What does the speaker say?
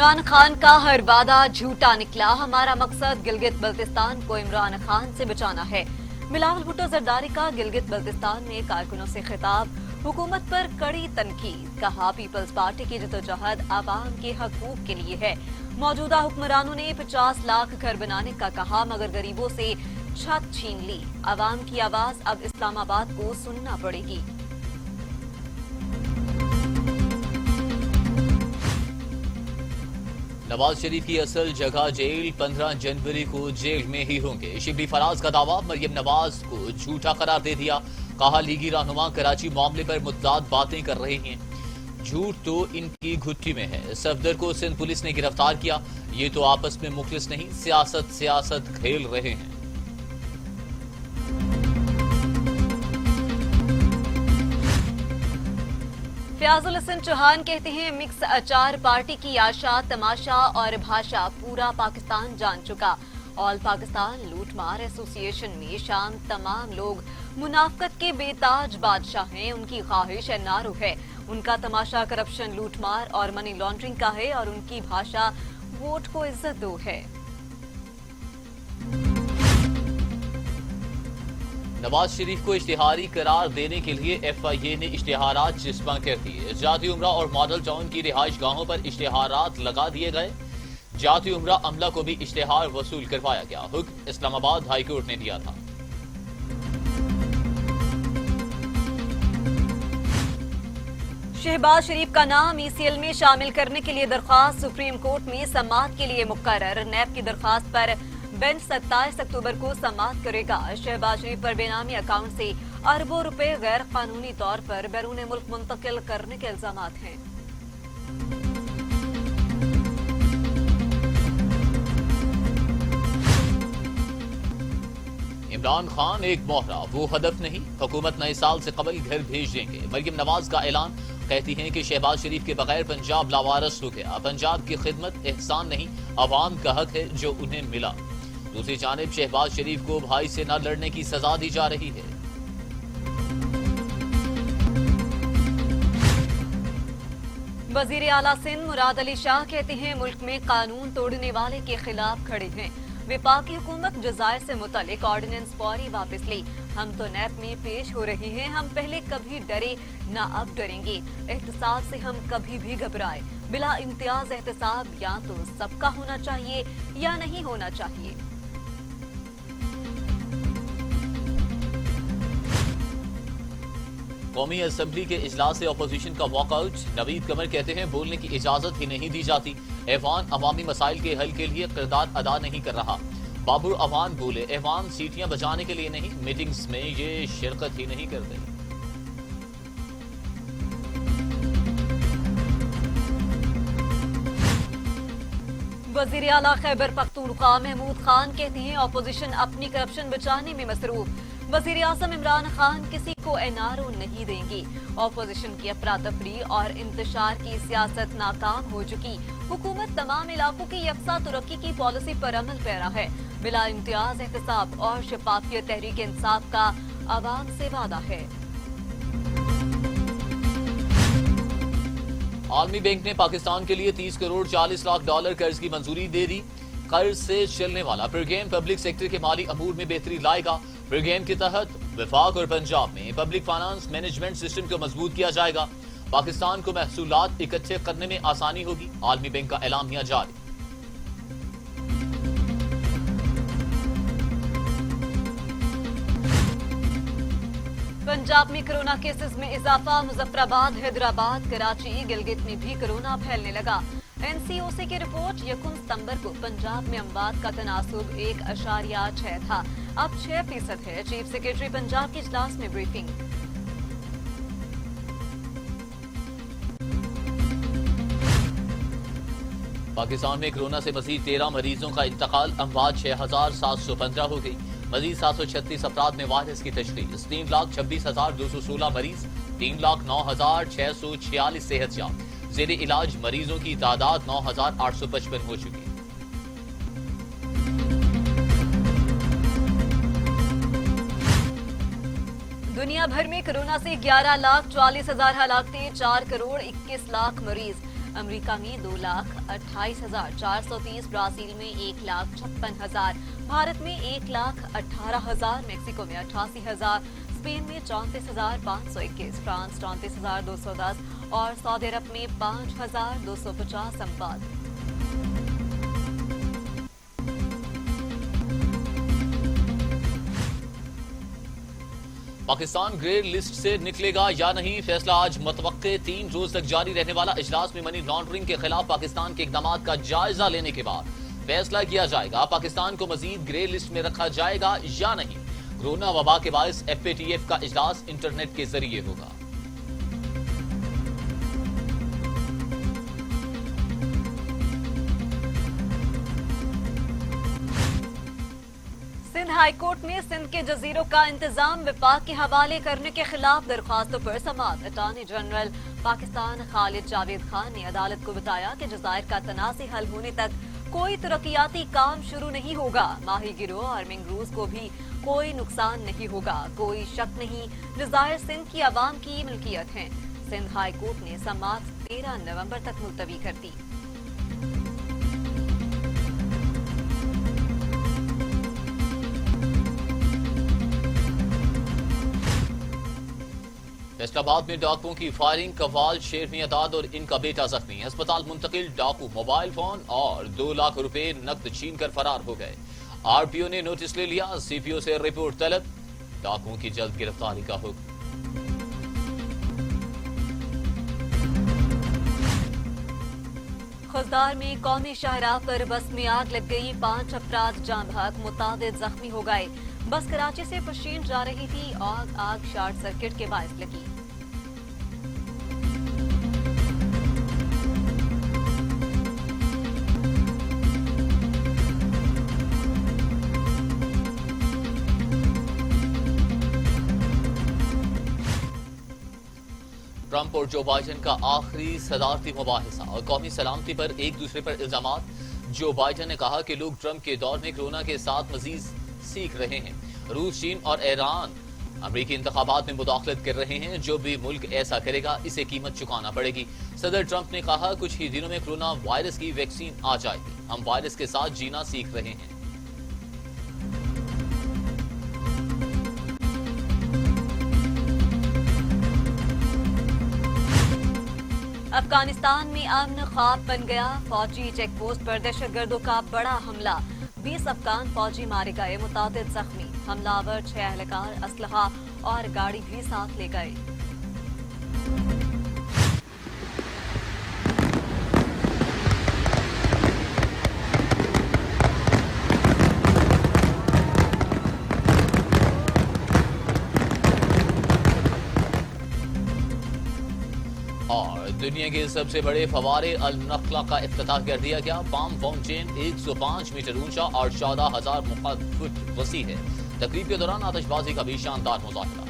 इमरान खान का हर वादा झूठा निकला। हमारा मकसद गिलगित बल्तिस्तान को इमरान खान से बचाना है। बिलावल भुट्टो जरदारी का गिलगित बल्तिस्तान में कारकुनों से खिताब। हुकूमत पर कड़ी तनकीद। कहा पीपल्स पार्टी की जद्दोजहद आवाम के हकूक के लिए है। मौजूदा हुक्मरानों ने 50 लाख घर बनाने का कहा मगर गरीबों से छत छीन ली। आवाम की आवाज अब इस्लामाबाद को सुनना पड़ेगी। नवाज शरीफ की असल जगह जेल 15 जनवरी को जेल में ही होंगे। शिबली फराज का दावा, मरियम नवाज को झूठा करार दे दिया। कहा लीगी रहनुमा कराची मामले पर मुतदाद बातें कर रहे हैं। झूठ तो इनकी घुट्टी में है। सफदर को सिंध पुलिस ने गिरफ्तार किया। ये तो आपस में मुखलिस नहीं, सियासत खेल रहे हैं। फयाजुल हसन चौहान कहते हैं मिक्स अचार पार्टी की आशा तमाशा और भाषा पूरा पाकिस्तान जान चुका। ऑल पाकिस्तान लूटमार एसोसिएशन में शाम तमाम लोग मुनाफकत के बेताज बादशाह हैं। उनकी ख्वाहिश एनआरओ है। उनका तमाशा करप्शन लूटमार और मनी लॉन्ड्रिंग का है और उनकी भाषा वोट को इज्जत दो है। नवाज शरीफ को इश्तिहारी करार देने के लिए FIA ने इश्तिहारात जिस्मा कर दिए। जाती उम्रा और मॉडल टाउन की रिहाइश गाहों पर इश्तिहारात लगा दिए गए। जाती उम्रा अमला को भी इश्तिहार वसूल करवाया गया। हुक्म इस्लामाबाद हाई कोर्ट ने दिया था। शहबाज शरीफ का नाम ECL में शामिल करने के लिए दरख्वास्त सुप्रीम कोर्ट में समाअत के लिए मुकर्रर। नैब की दरख्वास्त पर बेंच 27 अक्टूबर को समाअत करेगा। शहबाज शरीफ पर बेनामी अकाउंट से अरबों रुपए गैर कानूनी तौर पर बैरून मुल्क मुंतकिल करने के इल्जामात हैं। इमरान खान एक मोहरा, वो हदफ नहीं। हुकूमत नए साल से कबल घर भेज देंगे। मरियम नवाज का ऐलान। कहती हैं कि शहबाज शरीफ के बगैर पंजाब लावारस हो गया। पंजाब की खिदमत एहसान नहीं, अवाम का हक है जो उन्हें मिला। दूसरी जानिब शहबाज शरीफ को भाई से न लड़ने की सजा दी जा रही है। वजीर आला सिंध मुराद अली शाह कहते हैं मुल्क में कानून तोड़ने वाले के खिलाफ खड़े हैं। वफाकी हुकूमत जजायर से मुतल्लिक ऑर्डिनेंस फौरी वापस ली। हम तो नैब में पेश हो रहे हैं। हम पहले कभी डरे ना अब डरेंगे। एहतसाब से हम कभी भी घबराए। बिला इम्तियाज एहतसाब या तो सबका होना चाहिए या नहीं होना चाहिए। कौमी असम्बली के इजलास से अपोजिशन का वॉकआउट। नवीद कमर कहते हैं बोलने की इजाजत ही नहीं दी जाती। ऐवान अवामी मसाइल के हल के लिए किरदार अदा नहीं कर रहा। बाबुर अवान बोले ऐवान सीटियां बजाने के लिए नहीं, मीटिंग्स में ये शिरकत ही नहीं करते। वजीर आला खैबर पख्तूनख्वा महमूद खान कहते हैं अपोजिशन अपनी करप्शन बचाने में मसरूफ। वजीर आजम इमरान खान किसी को NRO नहीं देंगे। अपोजिशन की अफरा-तफरी और इंतशार की सियासत नाकाम हो चुकी। हुकूमत तमाम इलाकों की यकसा तरक्की की पॉलिसी पर अमल पैरा है। बिला इम्तियाज एहतसाब और शफाफियत तहरीक इंसाफ का आवाम से वादा है। आलमी बैंक ने पाकिस्तान के लिए 30 करोड़ 40 लाख डॉलर कर्ज की मंजूरी दे दी। कर्ज से चलने वाला प्रोग्राम पब्लिक सेक्टर के माली अमूर में बेहतरी लाएगा। प्रोग्राम के तहत वफाक और पंजाब में पब्लिक फाइनेंस मैनेजमेंट सिस्टम को मजबूत किया जाएगा। पाकिस्तान को महसूलात इकट्ठे करने में आसानी होगी। आलमी बैंक का ऐलानिया जारी। पंजाब में कोरोना केसेस में इजाफा। मुजफ्फराबाद, हैदराबाद, कराची, गिलगित में भी कोरोना फैलने लगा। NCOC की रिपोर्ट 1 सितंबर को पंजाब में अमवात का तनासुब 1.6 था, अब 6% है। चीफ सेक्रेटरी पंजाब के इजलास में ब्रीफिंग। पाकिस्तान में कोरोना से मजीद 13 मरीजों का इंतकाल। अमवात 6715 हो गई। मजीद 736 अफराद में वायरस की तशखीस। 3,26,216 मरीज। 3,09,646 सेहतयाब। जेर इलाज मरीजों की तादाद 9,855 हो चुकी। दुनिया भर में कोरोना से 11,40,000 हलाकतें, 4 करोड़ 21 लाख मरीज। अमेरिका में 2,28,430, ब्राजील में 1,56,000, भारत में 1,18,000, मैक्सिको में 88,000, स्पेन में 34,521, फ्रांस 34,210 और सऊदी अरब में 5,250 संवाद। पाकिस्तान ग्रे लिस्ट से निकलेगा या नहीं, फैसला आज मतवक्के 3 रोज तक जारी रहने वाला इजलास में मनी लॉन्ड्रिंग के खिलाफ पाकिस्तान के इकदामात का जायजा लेने के बाद फैसला किया जाएगा पाकिस्तान को मजीद ग्रे लिस्ट में रखा जाएगा या नहीं। कोरोना वबा के बायस FATF का इजलास इंटरनेट के जरिए होगा। सिंध हाई कोर्ट में सिंध के जजीरों का इंतजाम विभाग के हवाले करने के खिलाफ दरख्वास्तों पर समाअत। अटॉर्नी जनरल पाकिस्तान खालिद जावेद खान ने अदालत को बताया कि जजायर का तनाज़ी हल होने तक कोई तरक्याती काम शुरू नहीं होगा। माही गिरोह और मैंग्रोव्स को भी कोई नुकसान नहीं होगा। कोई शक नहीं, जजायर सिंध की आवाम की मिल्कियत हैं। सिंध हाई कोर्ट ने समाअत 13 नवंबर तक मुलतवी कर दी। फैसलाबाद में डाकुओं की फायरिंग, कव्वाल शेर मियादाद और इनका बेटा जख्मी, अस्पताल मुंतकिल। डाकू मोबाइल फोन और 2 लाख रुपए नकद छीन कर फरार हो गए। RPO ने नोटिस ले लिया, CPO से रिपोर्ट तलब। डाकुओं की जल्द गिरफ्तारी का हुक्म। खुजदार में कौमी शाहराह पर बस में आग लग गई, 5 अफराद जाँ बहक, मुतादिद जख्मी हो गए। बस कराची से पश्चिम जा रही थी और आग शॉर्ट सर्किट के बायस लगी। ट्रंप और जो बाइडेन का आखिरी सदारती मुबाहिसा और कौमी सलामती पर एक दूसरे पर इल्जामात। जो बाइडेन ने कहा कि लोग ट्रंप के दौर में कोरोना के साथ मजीद सीख रहे हैं। रूस, चीन और ईरान अमरीकी इंतखाबात में मुदाखलत कर रहे हैं। जो भी मुल्क ऐसा करेगा इसे कीमत चुकाना पड़ेगी। सदर ट्रंप ने कहा कुछ ही दिनों में कोरोना वायरस की वैक्सीन आ जाएगी। हम वायरस के साथ जीना सीख रहे हैं। अफगानिस्तान में अमन ख्वाब बन गया, फौजी चेक पोस्ट पर दहशतगर्दों का बड़ा हमला, 20 अफगान फौजी मारे गए, मुतादिद जख्मी। हमलावर 6 एहलकार, असलहा और गाड़ी भी साथ ले गए। और दुनिया के सबसे बड़े फवारे अल नखला का इफ्तिताह कर दिया गया। पाम फाउंटेन 105 मीटर ऊंचा और 14,000 फुट वसी है। तकरीब के दौरान आतिशबाजी का भी शानदार मुजाहरा।